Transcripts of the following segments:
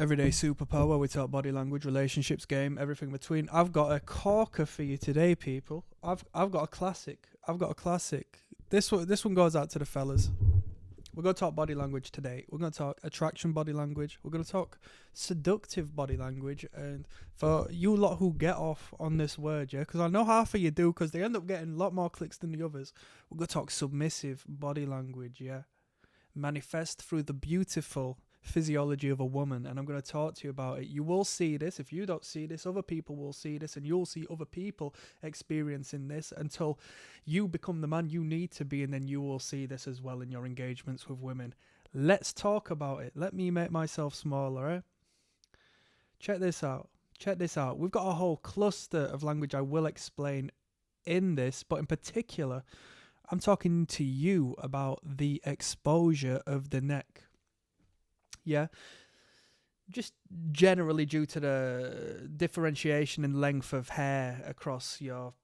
Everyday superpower. We talk body language, relationships, game, everything between. I've got a corker for you today, people. I've got a classic. This one goes out to the fellas. We're going to talk body language today. We're going to talk attraction body language. We're going to talk seductive body language. And for you lot who get off on this word, yeah, because I know half of you do, because they end up getting a lot more clicks than the others. We're going to talk submissive body language, yeah. Manifest through the beautiful physiology of a woman, and I'm going to talk to you about it. You will see this. If you don't see this, other people will see this, and you'll see other people experiencing this until you become the man you need to be, and then you will see this as well in your engagements with women. Let's talk about it. Let me make myself smaller, eh? Check this out. We've got a whole cluster of language I will explain in this, but in particular, I'm talking to you about the exposure of the neck. Yeah, just generally due to the differentiation in length of hair across your,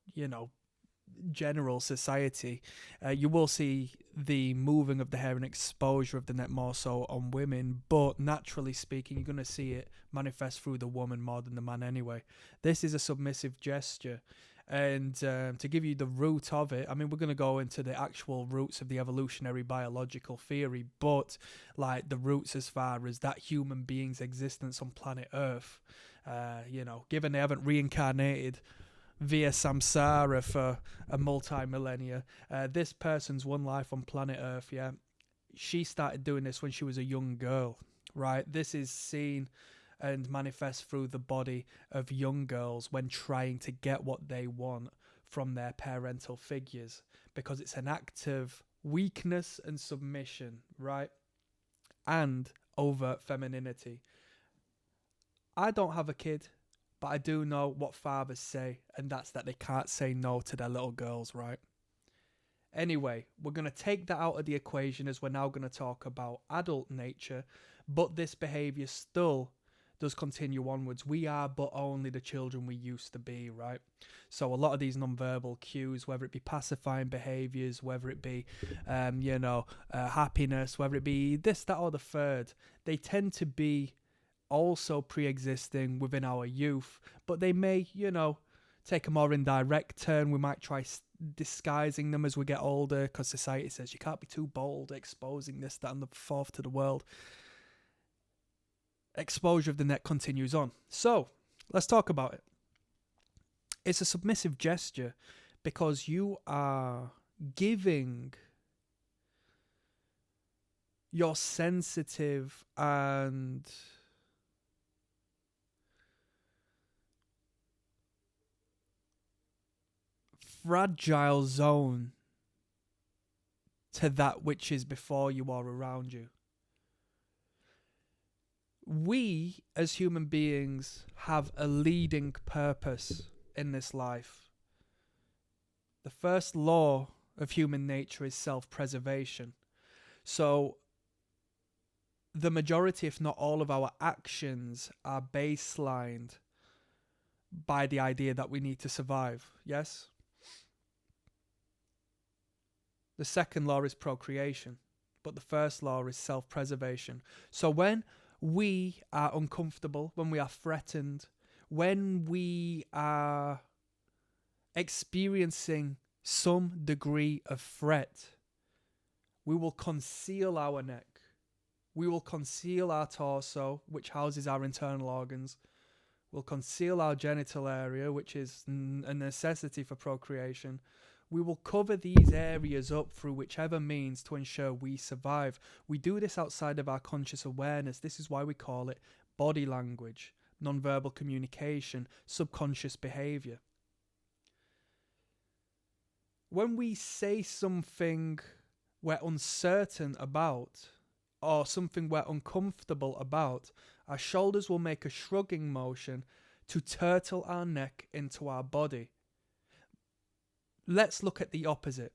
general society, you will see the moving of the hair and exposure of the neck more so on women, but naturally speaking, you're going to see it manifest through the woman more than the man anyway. This is a submissive gesture. And to give you the root of it, I mean, we're going to go into the actual roots of the evolutionary biological theory, but like the roots as far as that human being's existence on planet Earth, given they haven't reincarnated via samsara for a multi-millennia, this person's one life on planet Earth, yeah, she started doing this when she was a young girl, right? This is seen and manifest through the body of young girls when trying to get what they want from their parental figures, because it's an act of weakness and submission, right? And overt femininity. I don't have a kid, but I do know what fathers say, and that's that they can't say no to their little girls, right? Anyway, we're going to take that out of the equation as we're now going to talk about adult nature, but this behavior still does continue onwards. We are but only the children we used to be, right? So a lot of these nonverbal cues, whether it be pacifying behaviors, whether it be, happiness, whether it be this, that, or the third, they tend to be also pre-existing within our youth, but they may, take a more indirect turn. We might try disguising them as we get older, because society says you can't be too bold exposing this, that, and the fourth to the world. Exposure of the neck continues on. So, let's talk about it. It's a submissive gesture because you are giving your sensitive and fragile zone to that which is before you or around you. We, as human beings, have a leading purpose in this life. The first law of human nature is self-preservation. So, the majority, if not all of our actions are baselined by the idea that we need to survive, yes? The second law is procreation, but the first law is self-preservation. So when we are uncomfortable, when we are threatened, when we are experiencing some degree of threat, we will conceal our neck. We will conceal our torso, which houses our internal organs. We'll conceal our genital area, which is a necessity for procreation. We will cover these areas up through whichever means to ensure we survive. We do this outside of our conscious awareness. This is why we call it body language, nonverbal communication, subconscious behavior. When we say something we're uncertain about, or something we're uncomfortable about, our shoulders will make a shrugging motion to turtle our neck into our body. Let's look at the opposite.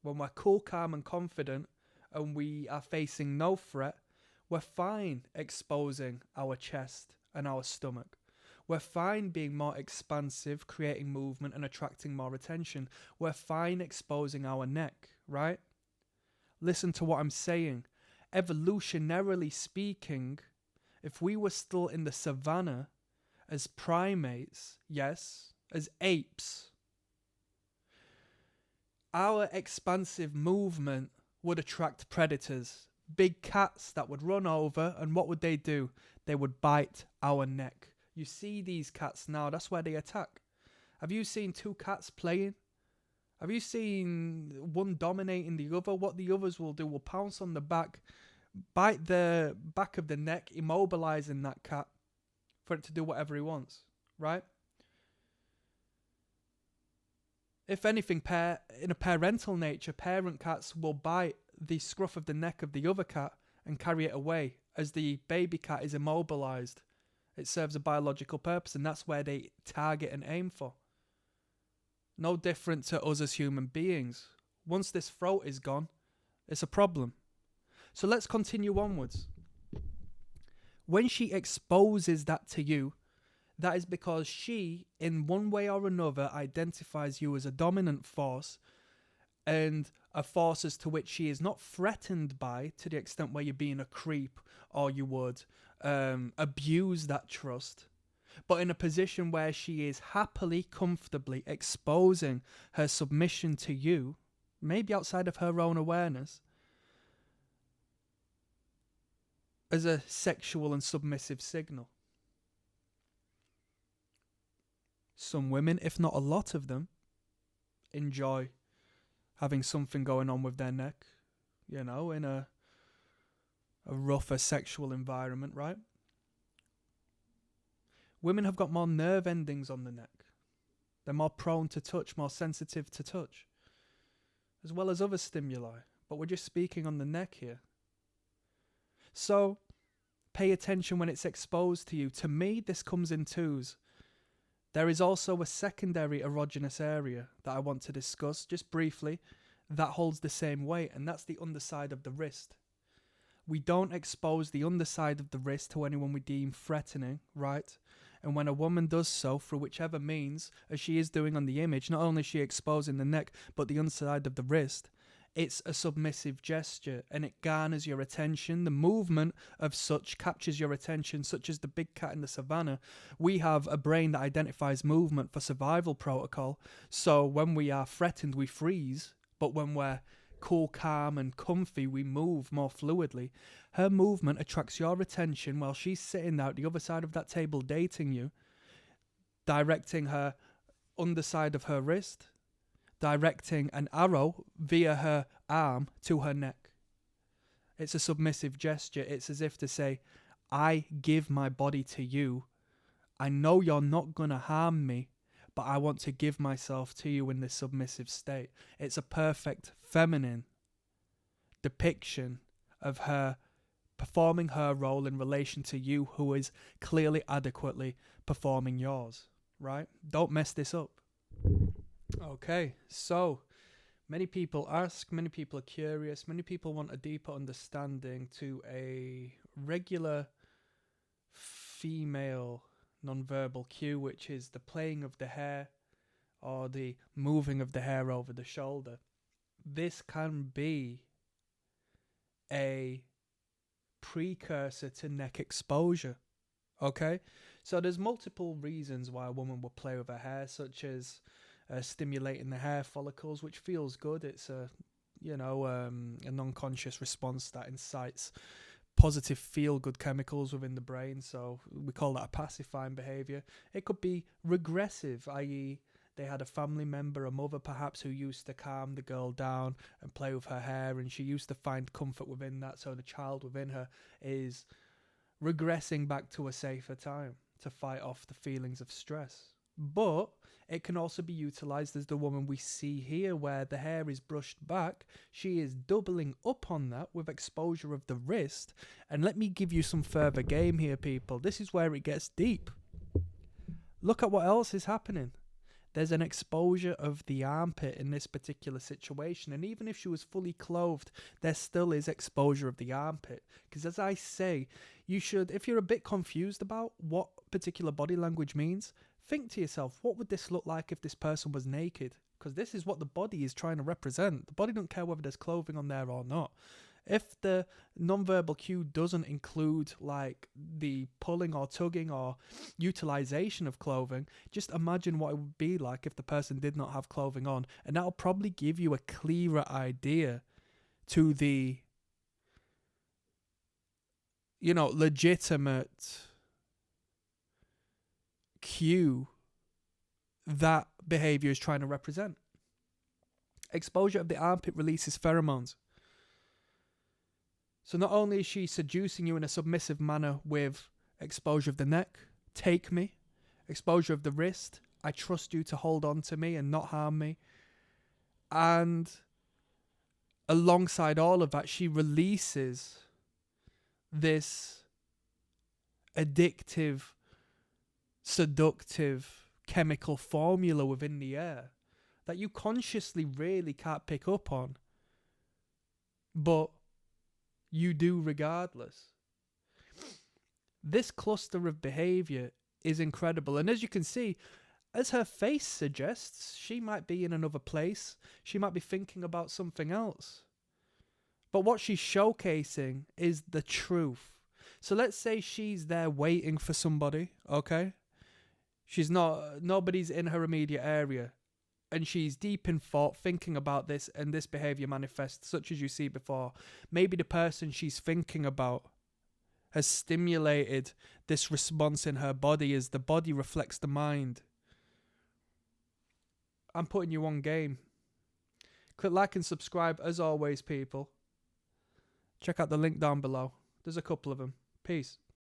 When we're cool, calm and confident and we are facing no threat, we're fine exposing our chest and our stomach. We're fine being more expansive, creating movement and attracting more attention. We're fine exposing our neck, right? Listen to what I'm saying. Evolutionarily speaking, If we were still in the savannah as primates, yes, as apes, our expansive movement would attract predators. Big cats that would run over, and what would they do? They would bite our neck. You see these cats now, that's where they attack. Have you seen two cats playing? Have you seen one dominating the other? What the others will do will pounce on the back, bite the back of the neck, immobilizing that cat for it to do whatever he wants, right? If anything, in a parental nature, parent cats will bite the scruff of the neck of the other cat and carry it away as the baby cat is immobilized. It serves a biological purpose, and that's where they target and aim for. No different to us as human beings. Once this throat is gone, it's a problem. So let's continue onwards. When she exposes that to you, that is because she, in one way or another, identifies you as a dominant force, and a force as to which she is not threatened by, to the extent where you're being a creep or you would abuse that trust, but in a position where she is happily, comfortably exposing her submission to you, maybe outside of her own awareness, as a sexual and submissive signal. Some women, if not a lot of them, enjoy having something going on with their neck, in a rougher sexual environment, right? Women have got more nerve endings on the neck. They're more prone to touch, more sensitive to touch, as well as other stimuli. But we're just speaking on the neck here. So, pay attention when it's exposed to you. To me, this comes in twos. There is also a secondary erogenous area that I want to discuss, just briefly, that holds the same weight, and that's the underside of the wrist. We don't expose the underside of the wrist to anyone we deem threatening, right? And when a woman does so, through whichever means, as she is doing on the image, not only is she exposing the neck, but the underside of the wrist, it's a submissive gesture, and it garners your attention. The movement of such captures your attention, such as the big cat in the savannah. We have a brain that identifies movement for survival protocol, so when we are threatened, we freeze, but when we're cool, calm, and comfy, we move more fluidly. Her movement attracts your attention while she's sitting there at the other side of that table dating you, directing her underside of her wrist, directing an arrow via her arm to her neck. It's a submissive gesture. It's as if to say, I give my body to you. I know you're not going to harm me, but I want to give myself to you in this submissive state. It's a perfect feminine depiction of her performing her role in relation to you, who is clearly adequately performing yours, right? Don't mess this up. Okay, so many people ask, many people are curious, many people want a deeper understanding to a regular female nonverbal cue, which is the playing of the hair or the moving of the hair over the shoulder. This can be a precursor to neck exposure. Okay, so there's multiple reasons why a woman will play with her hair, such as stimulating the hair follicles, which feels good. It's a non-conscious response that incites positive feel-good chemicals within the brain, so we call that a pacifying behavior. It could be regressive, i.e. they had a family member, a mother perhaps, who used to calm the girl down and play with her hair, and she used to find comfort within that, so the child within her is regressing back to a safer time to fight off the feelings of stress. But it can also be utilized as the woman we see here, where the hair is brushed back. She is doubling up on that with exposure of the wrist. And let me give you some further game here, people. This is where it gets deep. Look at what else is happening. There's an exposure of the armpit in this particular situation. And even if she was fully clothed, there still is exposure of the armpit. Because as I say, you should, if you're a bit confused about what particular body language means, think to yourself, what would this look like if this person was naked? Because this is what the body is trying to represent. The body don't care whether there's clothing on there or not. If the nonverbal cue doesn't include like the pulling or tugging or utilization of clothing, just imagine what it would be like if the person did not have clothing on, and that'll probably give you a clearer idea to the, legitimate cue that behavior is trying to represent. Exposure of the armpit releases pheromones. So not only is she seducing you in a submissive manner with exposure of the neck, take me, exposure of the wrist, I trust you to hold on to me and not harm me. And alongside all of that, she releases this addictive, seductive chemical formula within the air that you consciously really can't pick up on, but you do regardless. This cluster of behavior is incredible. And as you can see, as her face suggests, she might be in another place. She might be thinking about something else. But what she's showcasing is the truth. So let's say she's there waiting for somebody, okay? Nobody's in her immediate area. And she's deep in thought, thinking about this, and this behavior manifests, such as you see before. Maybe the person she's thinking about has stimulated this response in her body as the body reflects the mind. I'm putting you on game. Click like and subscribe as always, people. Check out the link down below. There's a couple of them. Peace.